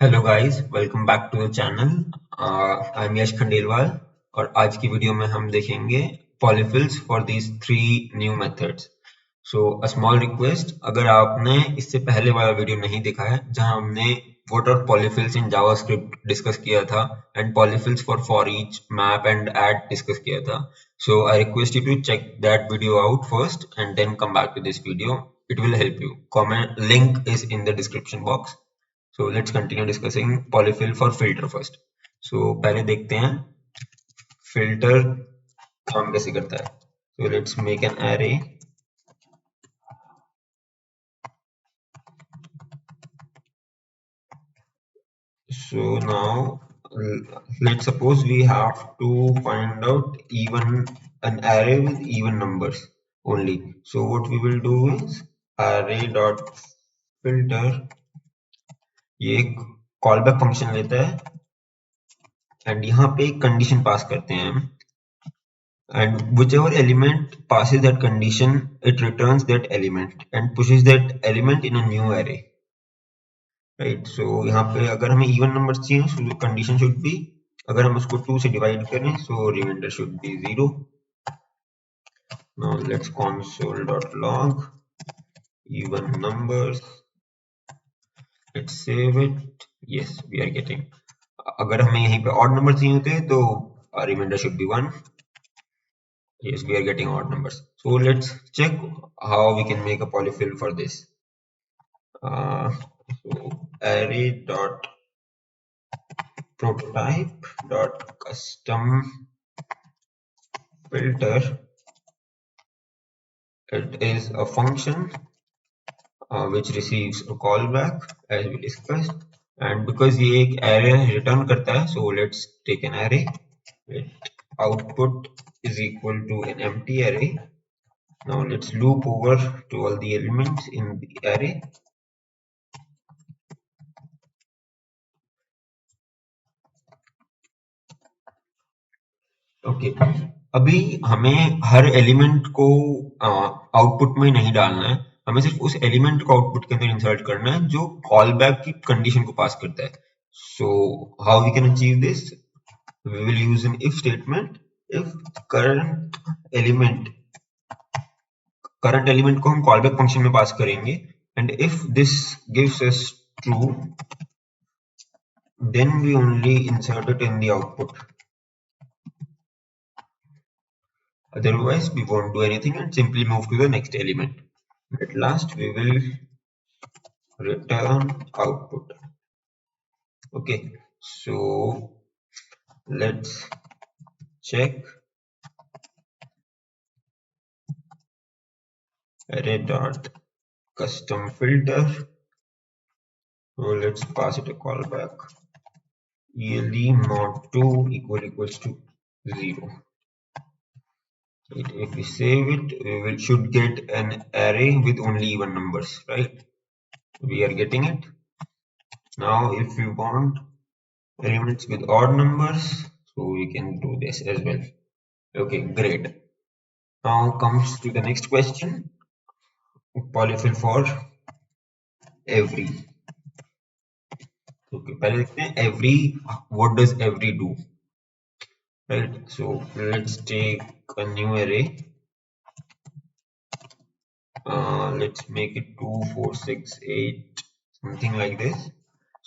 Hello guys, welcome back to the channel. I am Yash Khandelwal और आज की वीडियो में हम देखेंगे polyfills for these three new methods. So a small request, अगर आपने इससे पहले वाला वीडियो नहीं देखा है जहां हमने what are polyfills in JavaScript discuss किया था and polyfills for each map and add discuss किया था, so I request you to check that video out first and then come back to this video. It will help you. Comment link is in the description box. So let's continue discussing polyfill for filter first. So पहले देखते हैं filter काम कैसे करता है. So let's make an array. So now let's suppose we have to find out even an array with even numbers only. So what we will do is array dot filter, ये एक callback function लेता है and यहाँ पे एक condition पास करते हैं हम, and whichever element passes that condition it returns that element and pushes that element in a new array, right? So यहाँ पे अगर हमें even numbers चाहिए so condition should be, अगर हम उसको 2 से divide करें so remainder should be 0. Now let's console.log even numbers, let's save it. Yes, we are getting, अगर हमें यहीं पे odd numbers चाहिए होते तो remainder should be 1. Yes, we are getting odd numbers. So let's check how we can make a polyfill for this. So array dot prototype dot custom filter, it is a function which receives a callback as we discussed, and because ये एक array return करता है, so let's take an array. Let output is equal to an empty array. Now let's loop over to all the elements in the array. Okay, अभी हमें हर element को output में नहीं डालना है, हमें सिर्फ उस एलिमेंट को आउटपुट के अंदर इंसर्ट करना है जो कॉल बैक की कंडीशन को पास करता है. So how we can achieve this? We will use an if statement. If current element को हम कॉल बैक फंक्शन में पास करेंगे and if this gives us true then we only insert it in the output. Otherwise, we won't do anything and simply move to the next element. At last, we will return output. Okay, so let's check array dot custom filter. So let's pass it a callback. Yearly mod 2 equals to 0. If we save it, we should get an array with only even numbers, right? We are getting it. Now, if we want elements with odd numbers, so we can do this as well. Okay, great. Now comes to the next question. Polyfill for every. Okay, पहले देखते हैं every. What does every do? Right. So let's take a new array. Let's make it 2, 4, 6, 8, something like this.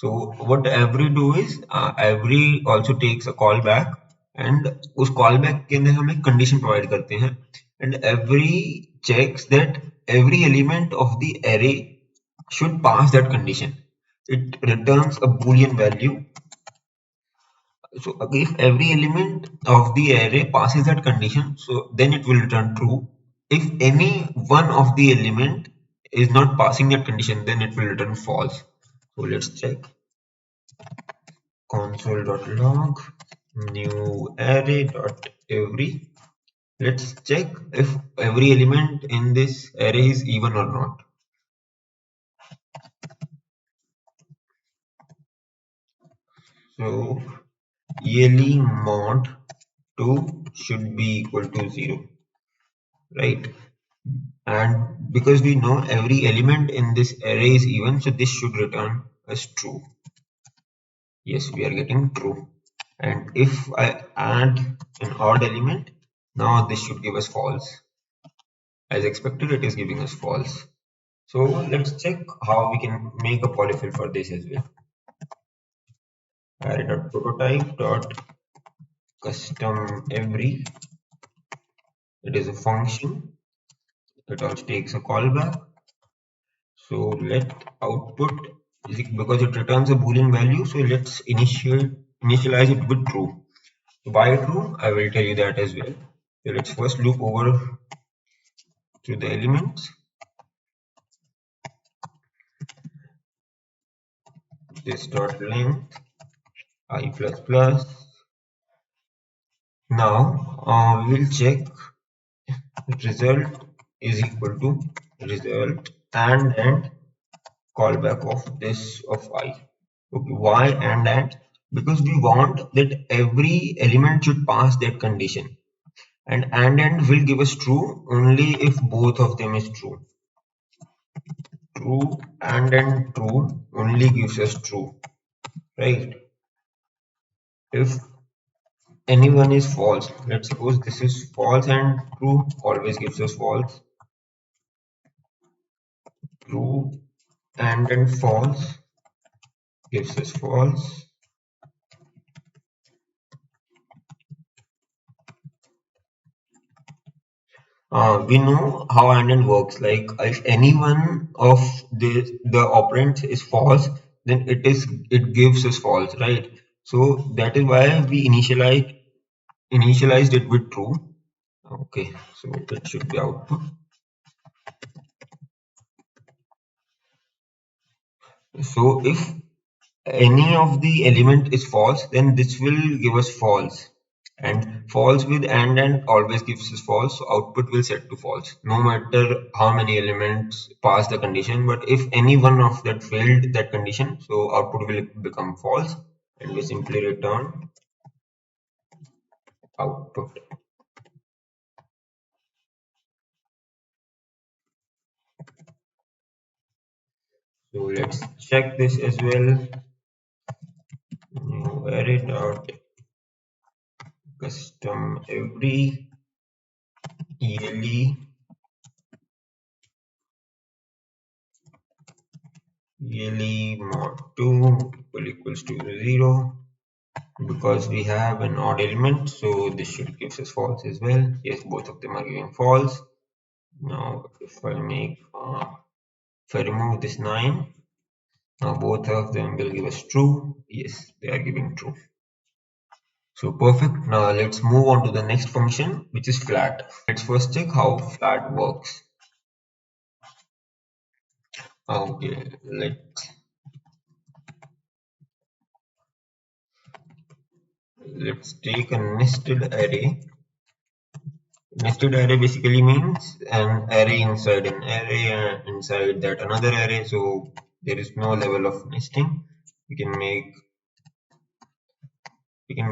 So what every do is every also takes a callback and उस callback के अंदर हम एक condition provide करते हैं and every checks that every element of the array should pass that condition. It returns a boolean value. So if every element of the array passes that condition, so then it will return true. If any one of the element is not passing that condition, then it will return false. So let's check console.log new array.every. Let's check if every element in this array is even or not. So yearly mod 2 should be equal to 0, right? And because we know every element in this array is even, so this should return as true. Yes, we are getting true. And if I add an odd element, now this should give us false. As expected, it is giving us false. So let's check how we can make a polyfill for this as well. Array.prototype.custom every. It is a function. It also takes a callback. So let output because it returns a boolean value. So let's initialize it with true. So why true? I will tell you that as well. So let's first loop over to the elements. This dot length I plus plus. Now we'll check result is equal to result and callback of this of I. Okay, why and? Because we want that every element should pass that condition. And will give us true only if both of them is true. True and true only gives us true, right? If anyone is false, let's suppose this is false and true always gives us false. True and false gives us false. We know how and works. Like if any one of the operands is false, then it gives us false, right? So that is why we initialized it with true. Okay, so that should be output. So if any of the element is false, then this will give us false. And false with and always gives us false, so output will set to false no matter how many elements pass the condition. But if any one of that failed that condition, so output will become false and we simply return output. So let's check this as well. New array dot custom every yearly mod 2 equals to 0 because we have an odd element, so this should give us false as well. Yes, both of them are giving false. Now if I remove this 9, now both of them will give us true. Yes, they are giving true. So perfect. Now let's move on to the next function, which is flat. Let's first check how flat works. Okay, let's take a nested array. Nested array basically means an array inside an array and inside that another array, so there is no level of nesting. We can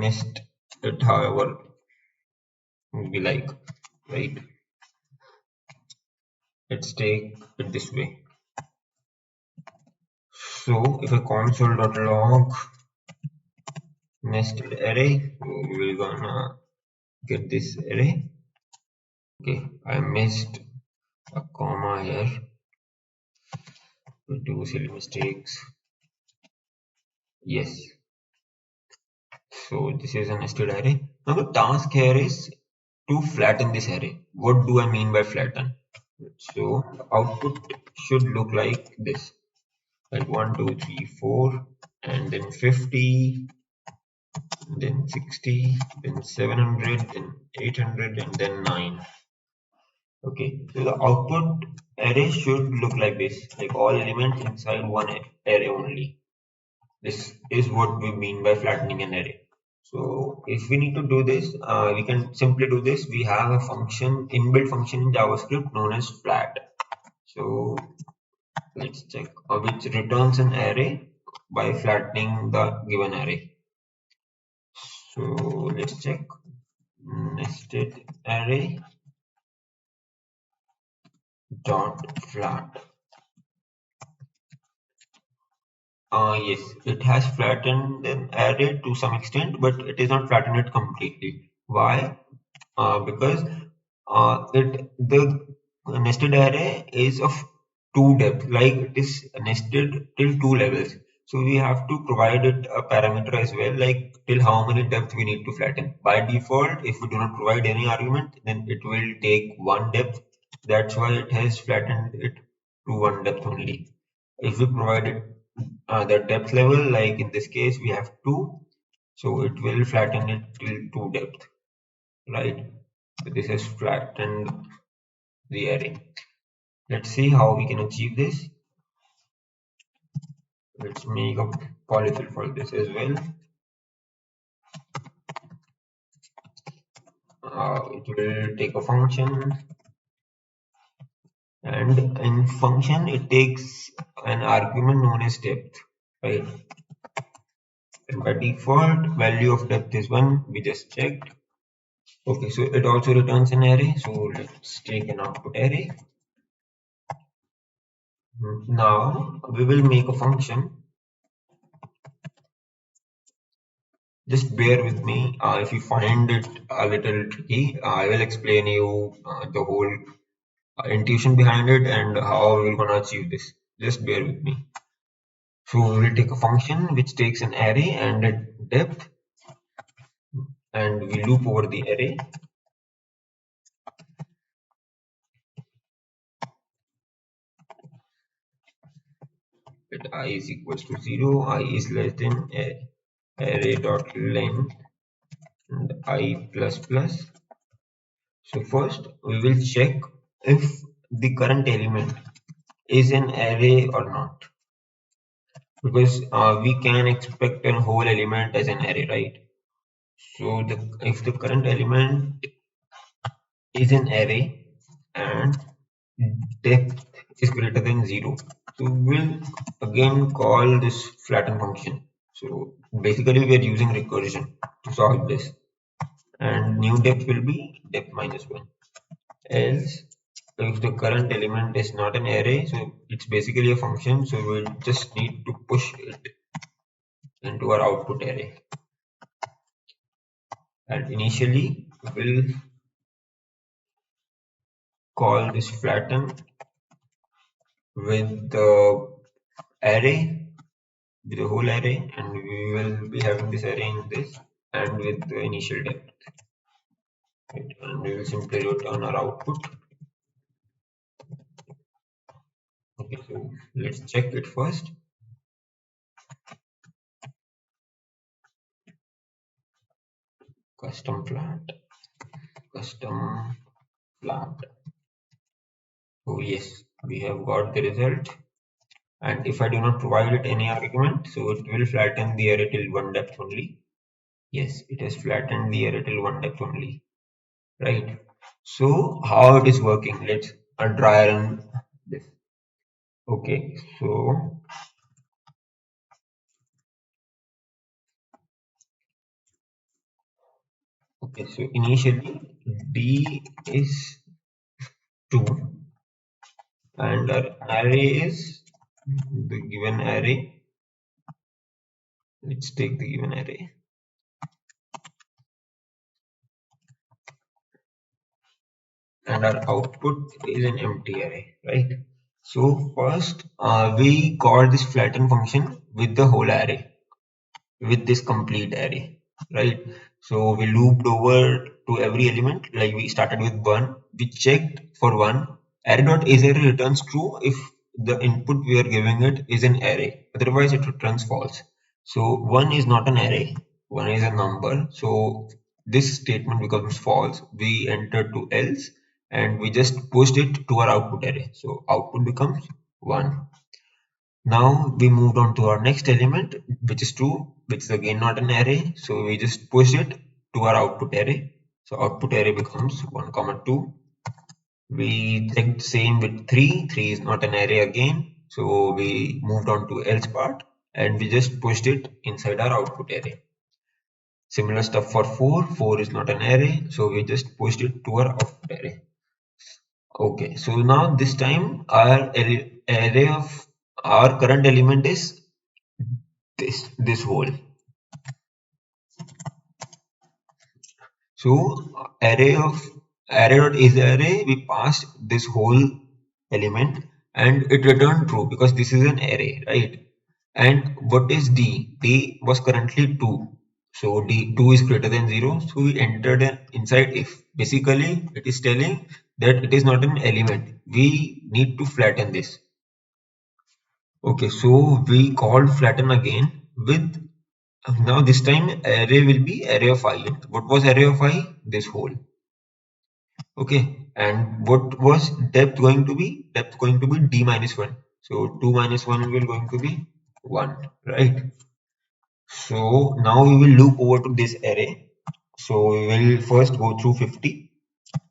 nest it however we like, right? Let's take it this way. So if a console.log nested array, we're gonna get this array. Okay, I missed a comma here. We do silly mistakes. Yes. So this is a nested array. Now the task here is to flatten this array. What do I mean by flatten? So the output should look like this. Like 1, 2, 3, 4, and then 50, then 60, then 700, then 800, and then 9. Okay, so the output array should look like this, like all elements inside one array only. This is what we mean by flattening an array. So if we need to do this, we can simply do this. We have a function, inbuilt function in JavaScript known as flat. So let's check which returns an array by flattening the given array. So let's check nested array dot flat. Yes, it has flattened an array to some extent, but it is not flattened it completely. Why? Because it the nested array is of two depth, like it is nested till two levels. So we have to provide it a parameter as well, like till how many depth we need to flatten. By default, if we do not provide any argument, then it will take one depth. That's why it has flattened it to one depth only. If we provide it the depth level, like in this case we have two, so it will flatten it till two depth, right? So this is flattened the array. Let's see how we can achieve this. Let's make a polyfill for this as well. It will take a function, and in function it takes an argument known as depth, right? And by default value of depth is 1. We just checked. Okay, so it also returns an array. So let's take an output array. Now we will make a function. Just bear with me. If you find it a little tricky, I will explain you the whole intuition behind it and how we're gonna achieve this. Just bear with me. So we will take a function which takes an array and a depth, and we loop over the array. Let I is equals to 0, I is less than array dot length and I plus plus. So first we will check if the current element is an array or not, because we can expect a whole element as an array, right? So if the current element is an array and depth is greater than 0, so we'll again call this flatten function. So basically we are using recursion to solve this, and new depth will be depth minus 1. Else, if the current element is not an array, so it's basically a function, so we'll just need to push it into our output array. And initially we'll call this flatten with the array, with the whole array, and we will be having this array in this and with the initial depth, right? And we will simply return our output. Okay, so let's check it first. Custom flat, custom flat. Oh yes, we have got the result. And if I do not provide it any argument, so it will flatten the array till one depth only. Yes, it has flattened the array till one depth only, right? So how it is working? Let's try run this. Okay, so initially d is 2 and our array is the given array. Let's take the given array. And our output is an empty array, right? So first we call this flatten function with the whole array, with this complete array, right? So we looped over to every element, like we started with 1, we checked for 1, array.isArray returns true if the input we are giving it is an array, otherwise it returns false. So 1 is not an array, 1 is a number, so this statement becomes false. We enter to else and we just pushed it to our output array, so output becomes 1. Now we moved on to our next element, which is 2, which is again not an array, so we just push it to our output array. So output array becomes 1 comma 2. We checked same with 3, 3 is not an array again, so we moved on to else part and we just pushed it inside our output array. Similar stuff for 4, 4 is not an array, so we just pushed it to our output array. Okay, so now this time our array of our current element is this whole. So array dot is array, we passed this whole element and it returned true because this is an array, right? And what is D? D was currently 2. So D 2 is greater than 0. So we entered an inside if. Basically, it is telling that it is not an element. We need to flatten this. Okay, so we called flatten again with now this time array will be array of I. What was array of I? This whole. Okay, and what was depth going to be? Depth going to be d minus 1. So 2 minus 1 will going to be 1, right? So now we will loop over to this array. So we will first go through 50.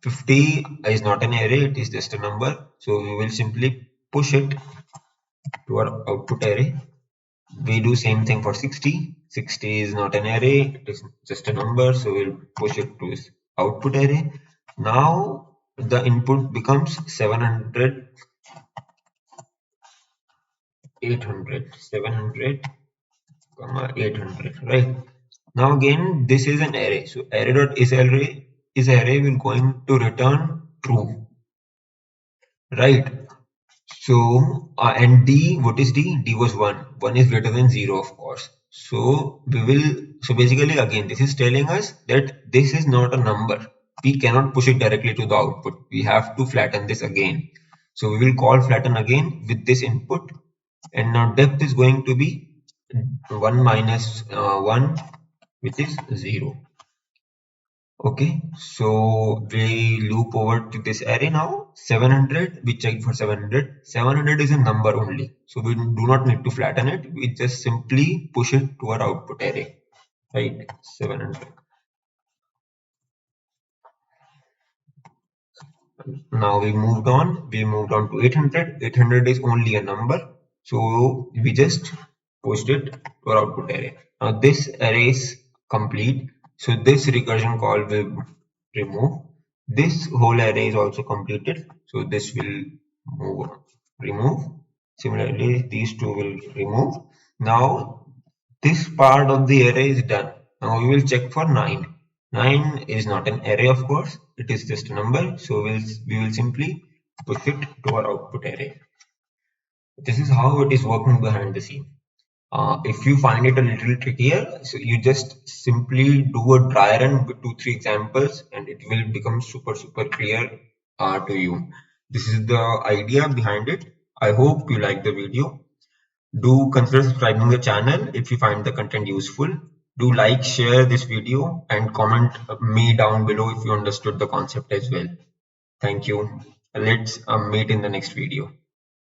50 is not an array, it is just a number. So we will simply push it to our output array. We do same thing for 60. 60 is not an array, it is just a number. So we'll push it to this output array. Now the input becomes 700, 800, 700, 800, right? Now again, this is an array. So array dot is array will going to return true, right? So and D, what is D? D was 1. 1 is greater than 0, of course. So we will. So basically, again, this is telling us that this is not a number. We cannot push it directly to the output. We have to flatten this again. So we will call flatten again with this input, and now depth is going to be 1 minus 1, which is 0. Okay, so we loop over to this array now. 700, we check for 700. 700 is a number only, so we do not need to flatten it. We just simply push it to our output array, right? 700. Now we moved on. We moved on to 800. 800 is only a number, so we just pushed it to our output array. Now this array is complete. So this recursion call will remove. This whole array is also completed. So this will remove. Similarly, these two will remove. Now this part of the array is done. Now we will check for 9. 9 is not an array, of course. It is just a number. So we will simply push it to our output array. This is how it is working behind the scene. If you find it a little trickier, so you just simply do a dry run with 2-3 examples and it will become super clear to you. This is the idea behind it. I hope you like the video. Do consider subscribing the channel if you find the content useful. Do like, share this video and comment me down below if you understood the concept as well. Thank you. Let's meet in the next video.